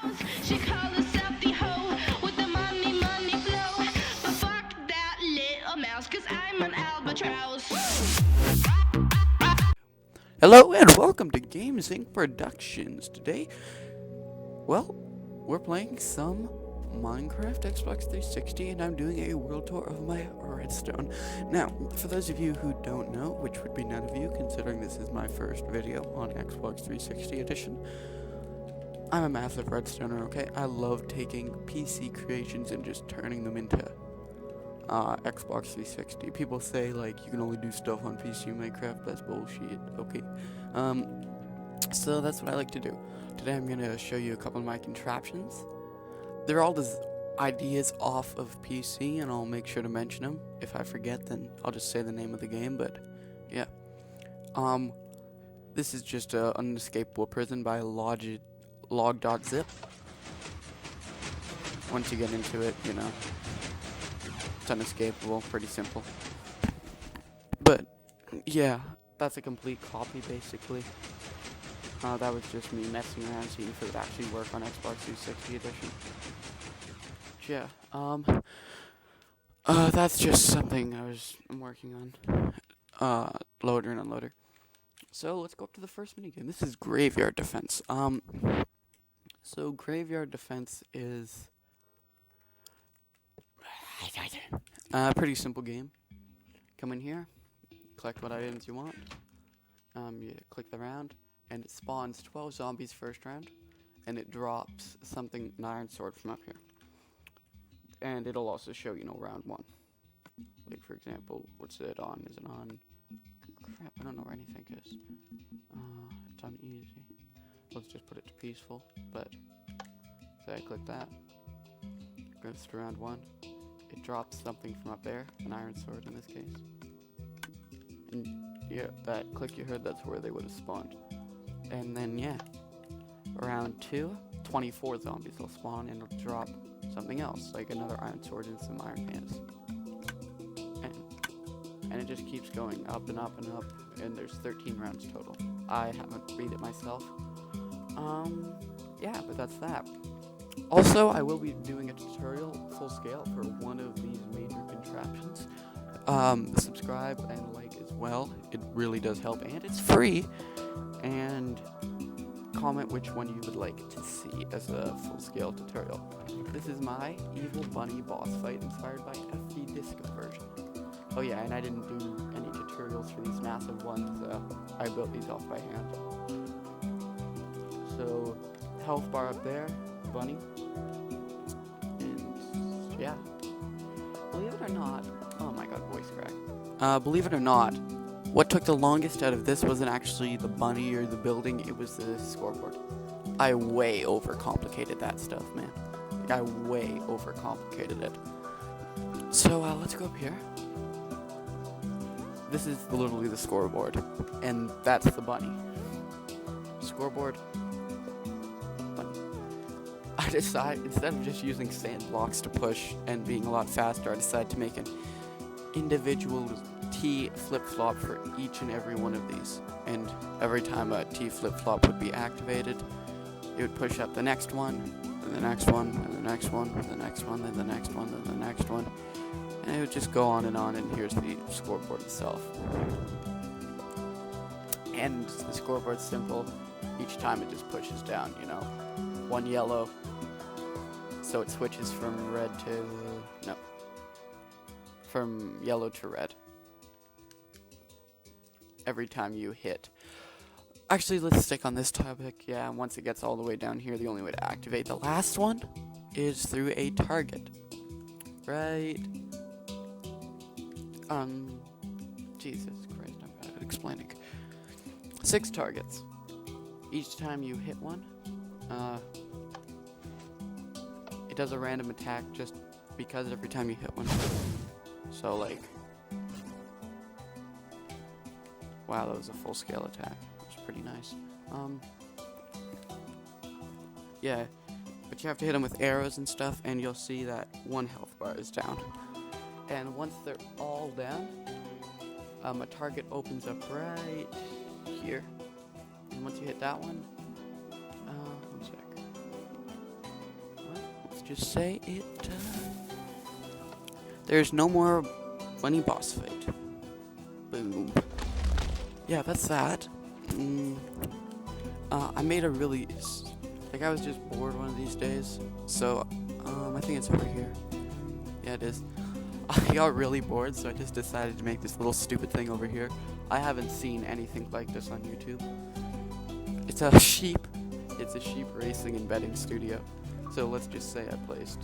house. She called herself the hoe with the money, money flow. But fuck that little mouse, cause I'm an albatross. Hello and welcome to Games Inc. Productions. Today, well, we're playing some Minecraft Xbox 360 and I'm doing a world tour of my redstone. Now, for those of you who don't know, which would be none of you considering this is my first video on Xbox 360 edition, I'm a massive redstoner, okay? I love taking PC creations and just turning them into Xbox 360. People say like you can only do stuff on PC Minecraft. That's bullshit. Okay. So that's what I like to do. Today I'm gonna show you a couple of my contraptions. They're all just ideas off of PC, and I'll make sure to mention them. If I forget, then I'll just say the name of the game. But yeah. This is just an unescapable prison by log.zip. Once you get into it, you know. It's unescapable, pretty simple. But, yeah, that's a complete copy, basically. That was just me messing around, seeing if it would actually work on Xbox 360 edition. Yeah, that's just something I'm working on. Loader and unloader. So, let's go up to the first minigame. This is Graveyard Defense. So Graveyard Defense is pretty simple game. Come in here, collect what items you want. You click the round, and it spawns 12 zombies first round, and it drops something, an iron sword from up here. And it'll also show, round one. Like, for example, what's it on? Is it on? Crap, I don't know where anything is. It's on easy. Let's just put it to peaceful, but say I click that. Goes to round one. It drops something from up there, an iron sword in this case. And yeah, that click you heard, that's where they would have spawned. And then yeah, round two, 24 zombies will spawn and it'll drop something else, like another iron sword and some iron pants. And it just keeps going up and up and up, and there's 13 rounds total. I haven't read it myself. Yeah, but that's that. Also, I will be doing a tutorial full scale for one of these major contraptions. Subscribe and like as well. It really does help, and it's free. And comment which one you would like to see as a full scale tutorial. This is my evil bunny boss fight inspired by FD Disco version. Oh yeah, and I didn't do any tutorials for these massive ones. I built these off by hand. So, health bar up there, bunny. And yeah. Believe it or not, oh my god, voice crack. Believe it or not, what took the longest out of this wasn't actually the bunny or the building, it was the scoreboard. I way overcomplicated that stuff, man. Like, I way overcomplicated it. So, let's go up here. This is literally the scoreboard, and that's the bunny. Scoreboard. I decide, instead of just using sand blocks to push and being a lot faster, I decided to make an individual T flip-flop for each and every one of these. And every time a T flip-flop would be activated, it would push up the next one, and the next one, and the next one, and the next one, and the next one, and the next one. And it would just go on, and here's the scoreboard itself. And the scoreboard's simple. Each time it just pushes down, one yellow, so it switches from from yellow to red every time you hit. Actually, let's stick on this topic. Yeah, once it gets all the way down here, the only way to activate the last one is through a target. Right? Jesus Christ, I'm bad at explaining. 6 targets. Each time you hit one, it does a random attack just because every time you hit one. So, like, wow, that was a full scale attack. It was pretty nice. Yeah, but you have to hit them with arrows and stuff, and you'll see that 1 health bar is down. And once they're all down, a target opens up right here. And once you hit that one, one sec. just say it. There's no more money boss fight. Boom. Yeah, that's that. I made a really, like, I was just bored one of these days, so I think it's over here. Yeah, it is. I got really bored, so I just decided to make this little stupid thing over here. I haven't seen anything like this on YouTube. It's a sheep. It's a sheep racing and betting studio. So let's just say I placed.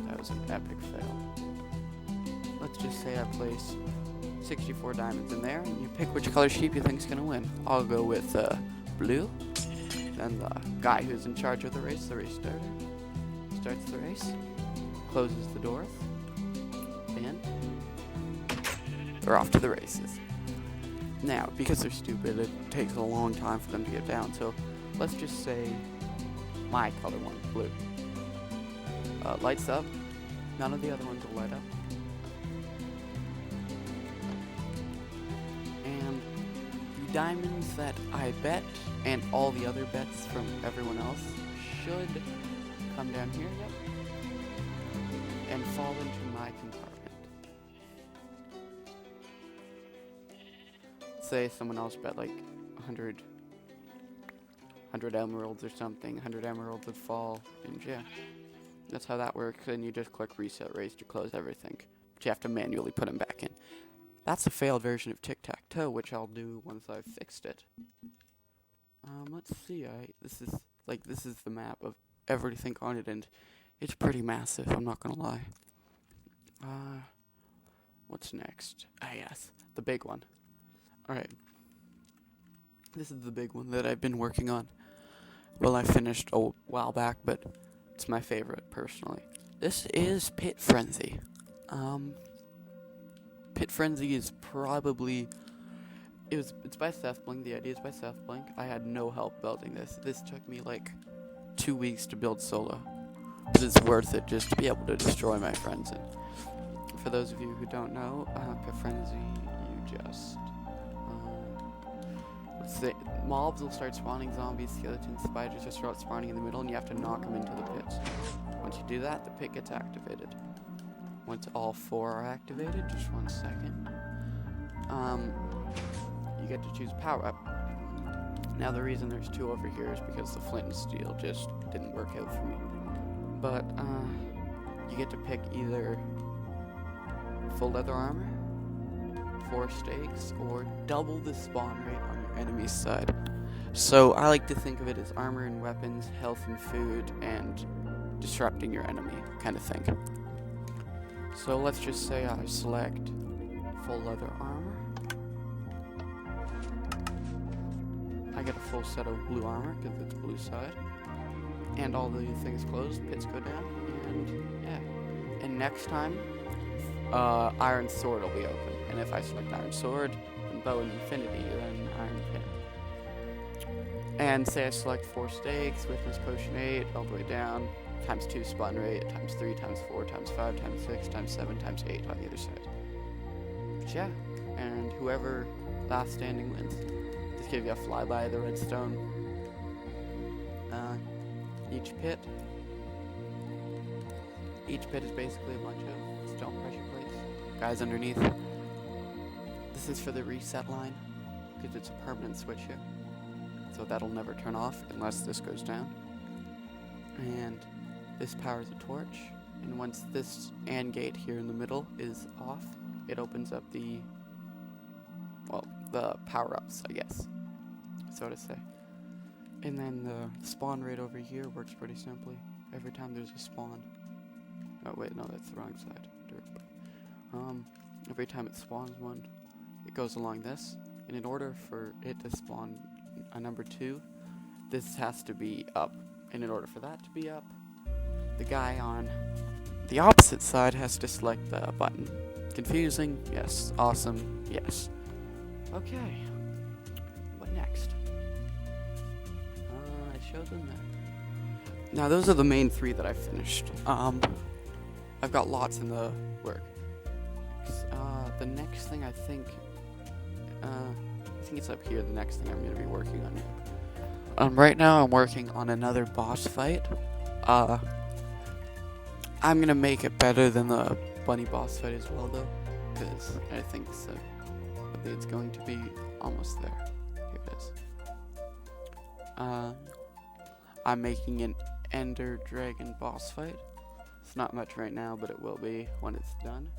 That was an epic fail. Let's just say I placed 64 diamonds in there, and you pick which color sheep you think's gonna win. I'll go with blue. Then the guy who's in charge of the race starter, starts the race, closes the doors, and they're off to the races. Now, because they're stupid, it takes a long time for them to get down, so let's just say my color one, blue. Lights up. None of the other ones will light up. And the diamonds that I bet, and all the other bets from everyone else, should come down here, yep, and fall into my compartment. Say someone else bet like 100 emeralds or something. 100 emeralds would fall, and yeah, that's how that works. And you just click reset race to close everything, but you have to manually put them back in. That's a failed version of tic-tac-toe, which I'll do once I've fixed it. Let's see. This is the map of everything on it, and it's pretty massive. I'm not gonna lie. What's next? Yes, the big one. All right. This is the big one that I've been working on. Well, I finished a while back, but it's my favorite personally. This is Pit Frenzy. Pit Frenzy is probably it's by Seth Blink. The idea is by Seth Blink. I had no help building this. This took me like 2 weeks to build solo, but it's worth it just to be able to destroy my friends. And for those of you who don't know, Pit Frenzy, you just let's say mobs will start spawning, zombies, skeletons, spiders just start spawning in the middle, and you have to knock them into the pits. Once you do that, the pit gets activated. Once all 4 are activated, just 1 second, you get to choose power up. Now the reason there's 2 over here is because the flint and steel just didn't work out for me. But you get to pick either full leather armor, 4 stakes, or double the spawn rate on your enemy's side. So I like to think of it as armor and weapons, health and food, and disrupting your enemy kind of thing. So let's just say I select full leather armor. I get a full set of blue armor because it's blue side. And all the things closed, pits go down, and yeah. And next time, Iron Sword will be open. And if I select Iron Sword, then Bow and Infinity, then Iron Pin. And say I select 4 stakes, Witness Potion 8, all the way down, times 2 spawn rate, times 3, times 4, times 5, times 6, times 7, times 8 on the other side. But yeah, and whoever last standing wins. Just give you a flyby of the redstone. Each pit is basically a bunch of stone pressure plates. Guys underneath. This is for the reset line, because it's a permanent switch here. So that'll never turn off unless this goes down. And this powers a torch, and once this AND gate here in the middle is off, it opens up the power-ups, I guess, so to say. And then the spawn rate over here works pretty simply. Every time there's a spawn. Oh wait, no, that's the wrong side. Every time it spawns one, it goes along this. And in order for it to spawn a number 2, this has to be up. And in order for that to be up, the guy on the opposite side has to select the button. Confusing? Yes. Awesome? Yes. Okay. What next? I showed them that. Now those are the main 3 that I finished. I've got lots in the work. The next thing I think it's up here. The next thing I'm going to be working on. Right now I'm working on another boss fight. I'm gonna make it better than the bunny boss fight as well, though, because I think it's going to be almost there. Here it is. I'm making an Ender Dragon boss fight. It's not much right now, but it will be when it's done.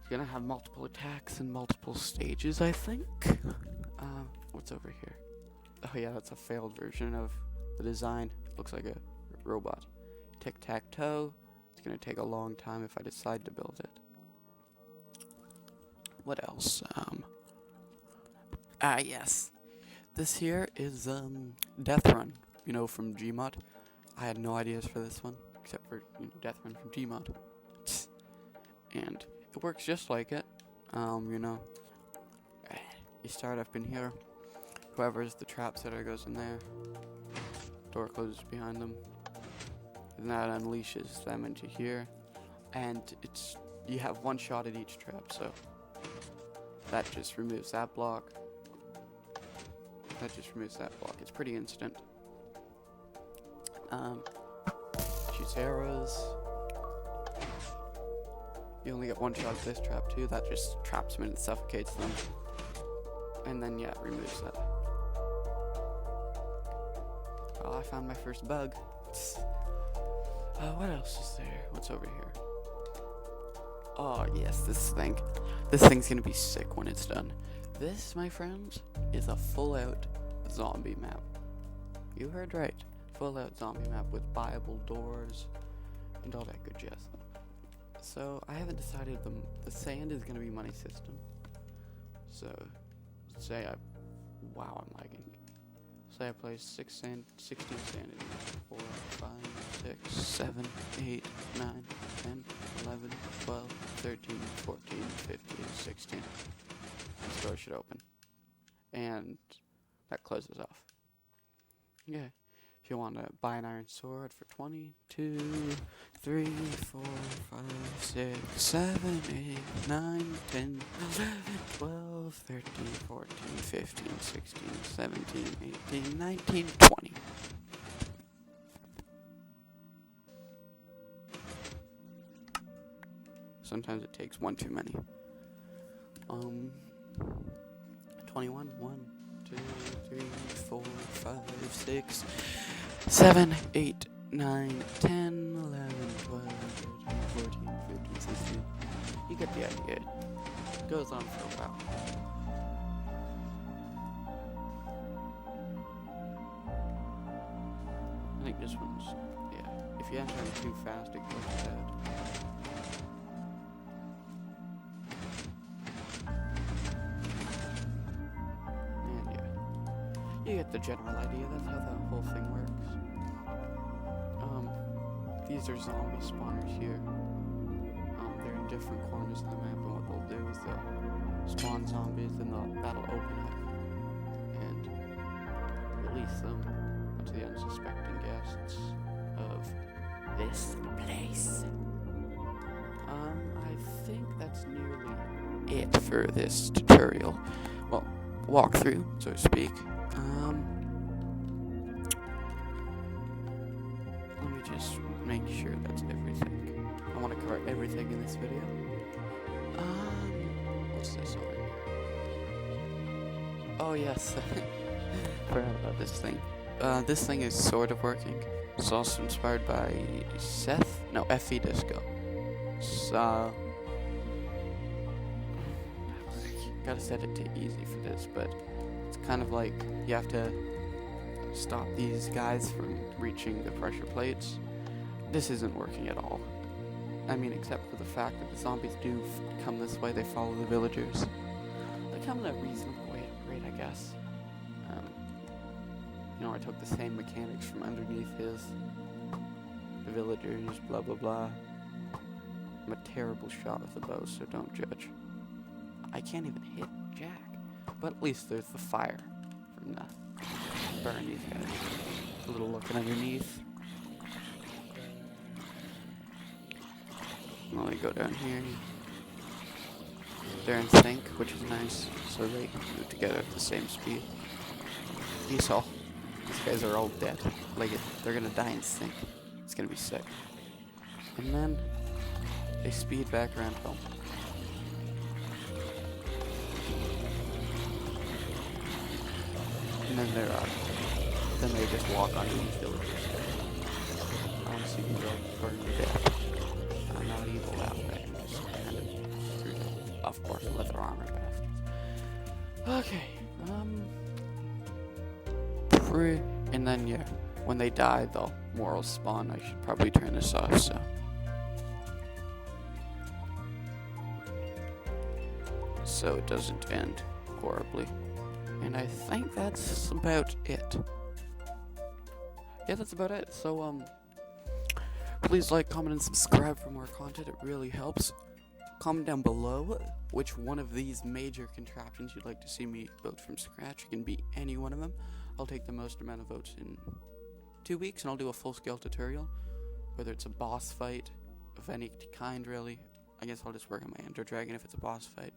It's gonna have multiple attacks and multiple stages, I think. What's over here? Oh yeah, that's a failed version of the design. Looks like a robot. Tic-tac-toe. It's gonna take a long time if I decide to build it. What else? Yes. This here is Death Run, from Gmod. I had no ideas for this one, except for Death Run from Gmod. And it works just like it. You start up in here. Whoever's the trap setter goes in there. Door closes behind them. And that unleashes them into here. And you have one shot at each trap, so that just removes that block. That just removes that block. It's pretty instant. Shoots arrows. You only get one shot at this trap too. That just traps them and suffocates them. And then it removes that. Well, I found my first bug. What else is there? What's over here? Oh yes, this thing. This thing's gonna be sick when it's done. This, my friends, is a full-out zombie map. You heard right. Full-out zombie map with buyable doors and all that good jazz. So I haven't decided the sand is gonna be money system. So say wow, I'm lagging. Say I play 16 sanity. 4, 5, 6, 7, 8, 9, 10, 11, 12, 13, 14, 15, 16. This door should open. And that closes off. Yeah. If you want to buy an iron sword for 20, 2, 3, 4, 5, 6, 7, 8, 9, 10, 11, 12, 13, 14, 15, 16, 17, 18, 19, 20. Sometimes it takes one too many. 21, 1, 2, 3, 4, 5, 6, 7, 8, 9, 10, 11, 12, 13, 14, 15, 16. You get the idea. It goes on for a while. I think this one's, if you enter it too fast, it glitches out. You get the general idea. That's how the whole thing works. These are zombie spawners here. They're in different corners of the map, and what they'll do is they'll spawn zombies, and that'll open up and release them onto the unsuspecting guests of this place. I think that's nearly it for this tutorial. Well, walkthrough, so to speak. Let me just make sure that's everything. I want to cover everything in this video. What's this over here? Oh yes, forgot about this thing. This thing is sort of working. It's also inspired by FE Disco. So, gotta set it to easy for this, but it's kind of like you have to stop these guys from reaching the pressure plates. This isn't working at all. I mean, except for the fact that the zombies do come this way, they follow the villagers. They come in a reasonable rate, I guess. I took the same mechanics from underneath the villagers, blah blah blah. I'm a terrible shot with the bow, so don't judge. I can't even hit Jack. But at least there's the fire from the burn these guys. A little looking underneath. Let me go down here. They're in sync, which is nice, so they can move together at the same speed. Diesel. These guys are all dead. Like, they're gonna die in sync. It's gonna be sick. And then they speed back around home. And then then they just walk onto these villagers. I want to see these all burn to death. I'm not evil that way. I'm just kind of screwed up. Of course, leather armor bastards. Okay. And then yeah, when they die, they'll moral spawn. I should probably turn this off. So it doesn't end horribly. And I think that's about it. Yeah, that's about it. So, please like, comment, and subscribe for more content. It really helps. Comment down below which one of these major contraptions you'd like to see me build from scratch. It can be any one of them. I'll take the most amount of votes in 2 weeks, and I'll do a full-scale tutorial. Whether it's a boss fight of any kind, really. I guess I'll just work on my Ender Dragon if it's a boss fight.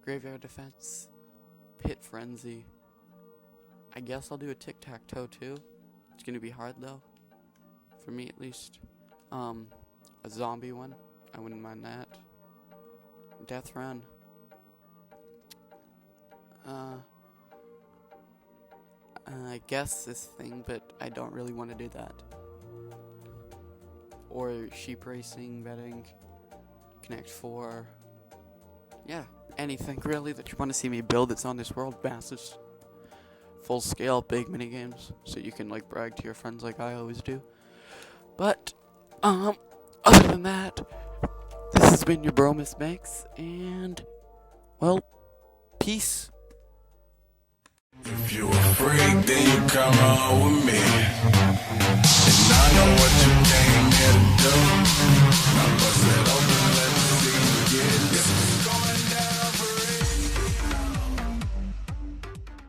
Graveyard defense. Pit frenzy. I guess I'll do a tic-tac-toe too. It's gonna be hard though, for me at least. A zombie one, I wouldn't mind that. Death run. I guess this thing, but I don't really want to do that. Or sheep racing, betting, Connect 4. Yeah, anything really that you want to see me build that's on this world. Masses, full scale, big mini games, so you can like brag to your friends like I always do. But other than that, this has been your bro Miss Max, and well, peace. If you a freak, then you come on with me.